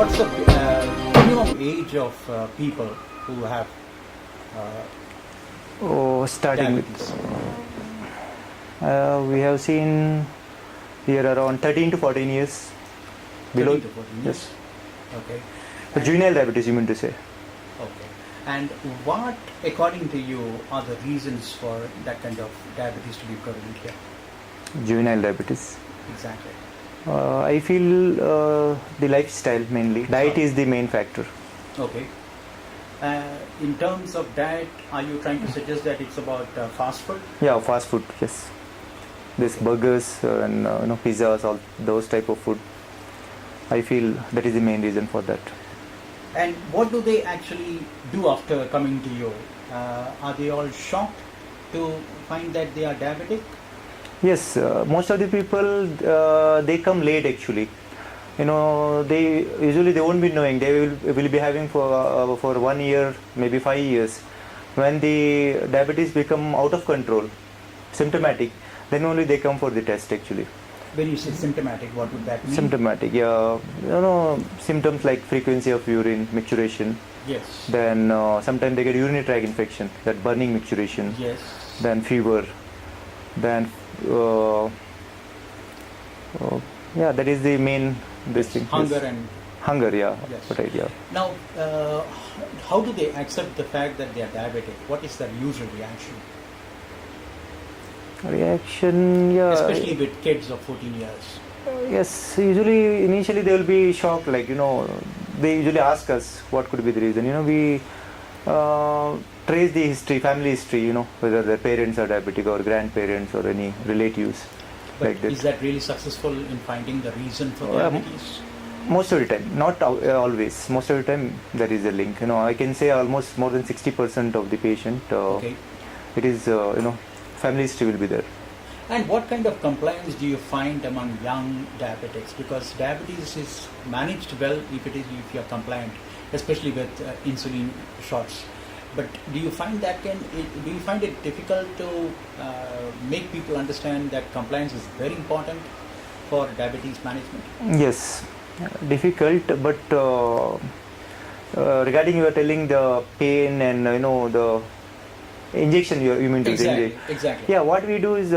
what's the minimum age of people who have Starting with, diabetes? we have seen here around 13 to 14 years. 13 to 14 years? Yes. Okay. Juvenile diabetes, you mean to say? Okay. And what, according to you, are the reasons for that kind of diabetes to be prevalent here? Juvenile diabetes. Exactly. I feel the lifestyle mainly. Diet is the main factor. Okay. In terms of diet, are you trying to suggest that it's about fast food? Yeah, fast food, yes. This Okay. burgers and pizzas, all those type of food. I feel that is the main reason for that. And what do they actually do after coming to you? Are they all shocked to find that they are diabetic? Yes, most of the people they come late actually. They usually they won't be knowing. They will be having for 1 year, maybe 5 years. When the diabetes become out of control, symptomatic, then only they come for the test actually. When you say symptomatic, what would that mean? Symptomatic, yeah. Symptoms like frequency of urine, micturition. Yes. Then sometimes they get urinary tract infection, that burning micturition. Yes. Then fever. Then that is the main this thing. Hunger Yes. and Hunger, yeah. Yes. Right, yeah. now, how do they accept the fact that they are diabetic? What is their usual reaction, Reaction, yeah. especially with kids of 14 years? Yes, usually initially they will be shocked, like they usually ask us what could be the reason. We trace the history, family history, whether their parents are diabetic or grandparents or any relatives But like that. is that really successful in finding the reason for diabetes? Most of the time, not always. Most of the time there is a link. I can say almost more than 60% of the patient. Okay. It is family history will be there. And what kind of compliance do you find among young diabetics? Because diabetes is managed well if you are compliant, especially with insulin shots. But do you find it difficult to make people understand that compliance is very important for diabetes management? Yes, difficult, but regarding you are telling the pain and the injection you mean to say. Exactly. Yeah, what we do is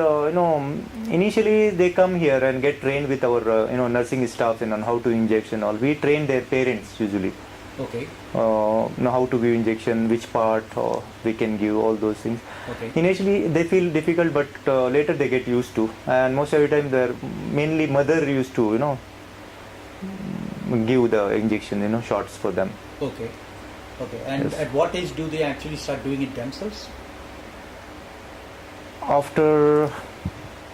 initially they come here and get trained with our nursing staff and on how to inject and all. We train their parents usually. Okay. How to give injection, which part we can give, all those things. Okay. Initially they feel difficult, but later they get used to. And most of the time, their mainly mother used to give the injection, shots for them. Okay. Okay. And Yes. at what age do they actually start doing it themselves? After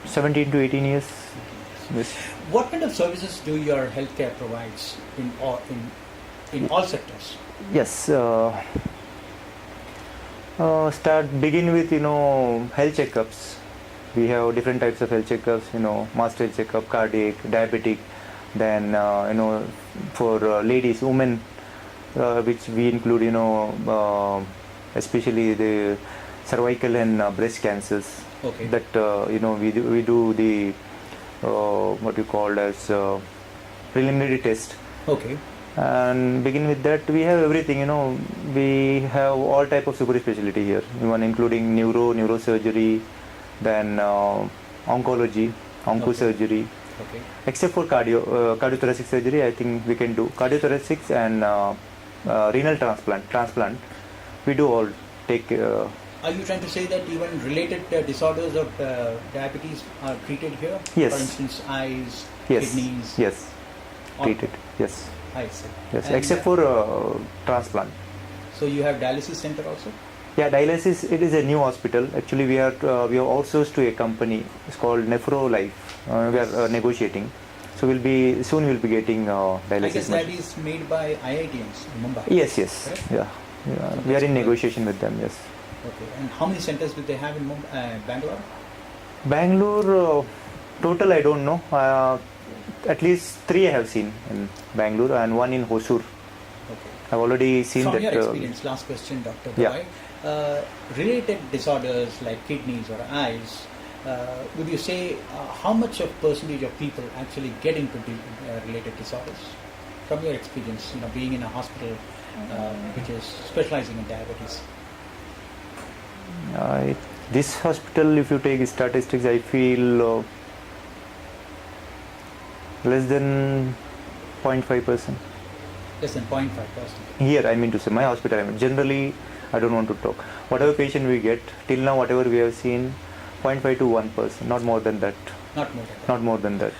17 to 18 years. Yes. What kind of services do your healthcare provides in all sectors? Yes. Begin with health checkups. We have different types of health checkups. Mass health checkup, cardiac, diabetic. Then for ladies, women, which we include especially the cervical and breast cancers. Okay. That we do the what you call as preliminary test. Okay. And begin with that, we have everything. We have all type of super specialty here, even including neurosurgery, then oncology, oncosurgery. Okay. Except for cardiothoracic surgery, I think we can do cardiothoracic and renal transplant. We do all take. Are you trying to say that even related disorders of diabetes are treated here? Yes. For instance, eyes, Yes. kidneys. Yes. all- Treated. Yes. I see. Yes. And, Except for transplant. So you have dialysis center also? Yeah, dialysis. It is a new hospital. Actually, we are outsourced to a company. It's called Nephro Life. We are negotiating. So we'll be getting I dialysis. guess that machine. is made by IITians in Mumbai. Yes. Yes. Correct? Yeah. We are in negotiation with them. Yes. Okay. And how many centers do they have in Bangalore? Bangalore total I don't know. At least 3 I have seen in Bangalore and 1 in Hosur. Okay. I've already seen From that. your experience, last question, Dr. Yeah. Dawai, related disorders like kidneys or eyes, would you say how much of percentage of people actually get into related disorders? from your experience, being in a hospital which is specializing in diabetes? This hospital, if you take statistics, I feel less than 0.5%. Less than 0.5%. Here, I mean to say, my hospital, I mean, generally, I don't want to talk. Whatever patient we get, till now, whatever we have seen, 0.5 to 1%, not more than that. Not more than that. Not more than that.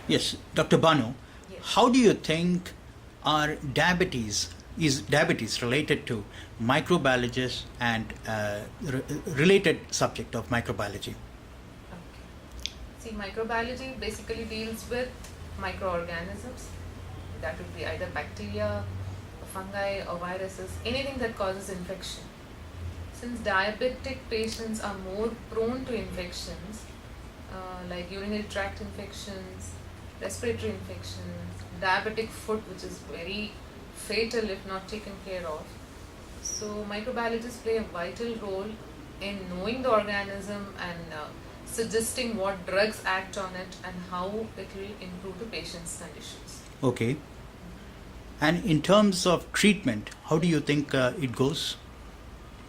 Yes, Dr. Banu, Yes. how do you think our diabetes related to microbiologists and related subject of microbiology? Okay. See, microbiology basically deals with microorganisms. That would be either bacteria, or fungi, or viruses, anything that causes infection. Since diabetic patients are more prone to infections, like urinary tract infections, respiratory infections, diabetic foot, which is very fatal if not taken care of. So microbiologists play a vital role in knowing the organism and suggesting what drugs act on it and how it will improve the patient's conditions. Okay. And in terms of treatment, how do you think it goes?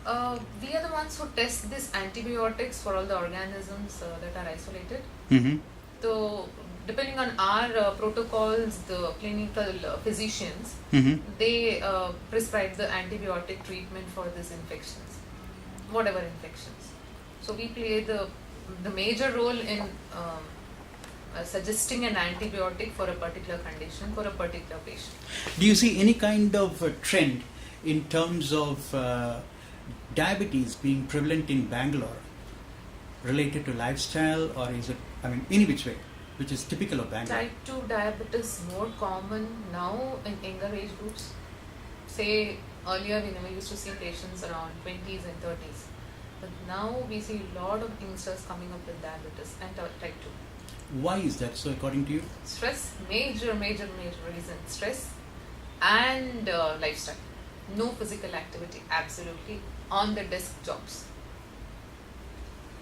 We are the ones who test these antibiotics for all the organisms that are isolated. Mm-hmm. So, depending on our protocols, the clinical physicians, Mm-hmm. they prescribe the antibiotic treatment for these infections, whatever infections. So, we play the major role in suggesting an antibiotic for a particular condition for a particular patient. Do you see any kind of trend in terms of diabetes being prevalent in Bangalore related to lifestyle, or is it, in which way, which is typical of Bangalore? Type 2 diabetes more common now in younger age groups. Say earlier we never used to see patients around 20s and 30s. But now we see a lot of youngsters coming up with diabetes and type 2. Why is that so, according to you? Stress, major reason. Stress and lifestyle. No physical activity, absolutely. On the desk jobs.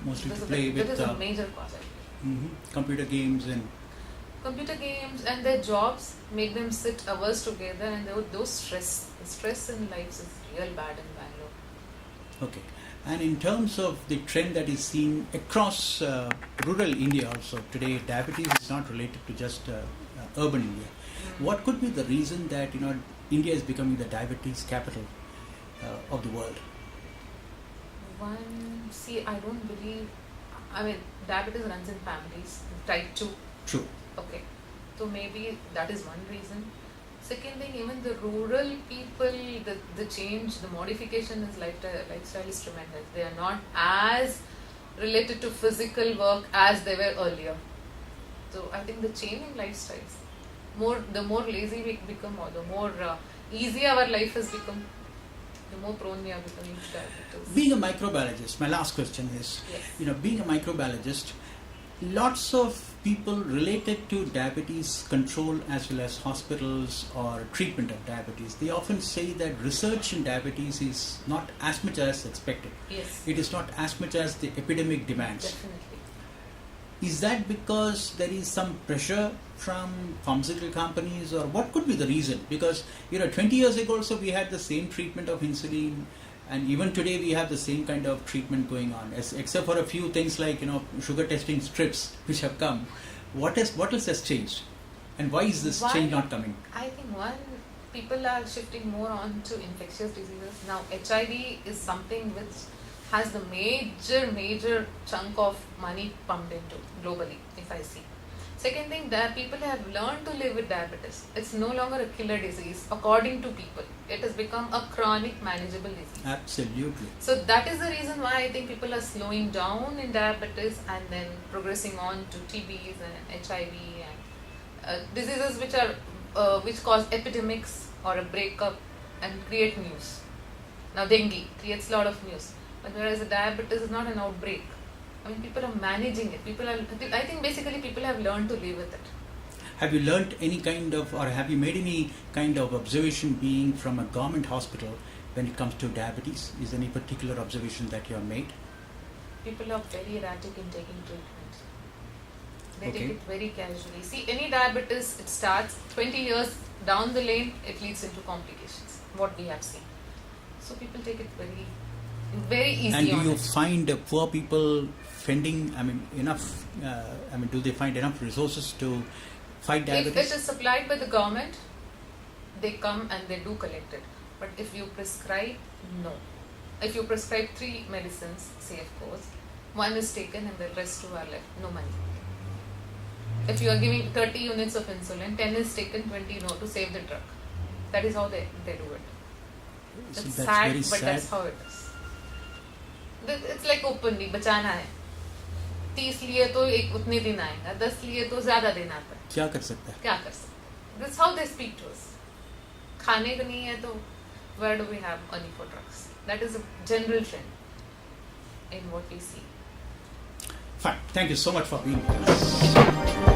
Mostly to That play is with a major cause, I believe. computer games and Computer games and their jobs make them sit hours together, and those stress in life is real bad in Bangalore. okay. And in terms of the trend that is seen across rural India also today, diabetes is not related to just urban India. What could be the reason that India is becoming the diabetes capital of the world? I don't believe. Diabetes runs in families. Type 2. True. Okay, so maybe that is one reason. Second thing, even the rural people, the change, the modification is lifestyle is tremendous. They are not as related to physical work as they were earlier. So I think the change in lifestyles, the more lazy we become, or the more easy our life has become, the more prone we are becoming to diabetes. Being a microbiologist, my last question is, Yes. being a microbiologist, lots of people related to diabetes control as well as hospitals or treatment of diabetes, they often say that research in diabetes is not as much as expected. Yes. It is not as much as the epidemic demands. Definitely. Is that because there is some pressure from pharmaceutical companies, or what could be the reason? Because 20 years ago also we had the same treatment of insulin, and even today we have the same kind of treatment going on, except for a few things like sugar testing strips which have come. What else has changed, and why is this change not coming? I think people are shifting more on to infectious diseases. Now HIV is something which has the major chunk of money pumped into globally, if I see. Second thing, that people have learned to live with diabetes. It's no longer a killer disease according to people. It has become a chronic manageable disease. Absolutely. So that is the reason why I think people are slowing down in diabetes and then progressing on to TBs and HIV and diseases which cause epidemics or a breakup and create news. Now dengue creates a lot of news, but whereas the diabetes is not an outbreak. People are managing it. I think basically people have learned to live with it. Have you learnt any kind of, or have you made any kind of observation being from a government hospital when it comes to diabetes? Is there any particular observation that you have made? People are very erratic in taking treatment. They Okay. take it very casually. See, any diabetes, it starts 20 years down the lane, it leads into complications. What we have seen. So people take it very easy And do on you it. find poor people finding, enough, do they find enough resources to fight If diabetes? it is supplied by the government, they come and they do collect it. But if you prescribe, no. If you prescribe 3 medicines, say of course, 1 is taken and the rest 2 are left, no money. If you are giving 30 units of insulin, 10 is taken, 20 no, to save the drug. That is how they do it. So It's that's sad, very but sad. that's how it is. It's like openly, बचाना है. 30 लिए तो एक उतने दिन आएगा, 10 लिए तो ज़्यादा दिन आता है. क्या कर सकता है? क्या कर सकते? That's how they speak to us. खाने को नहीं है तो where do we have money for drugs? That is a general trend in what we see. Fine. Thank you so much for being with us.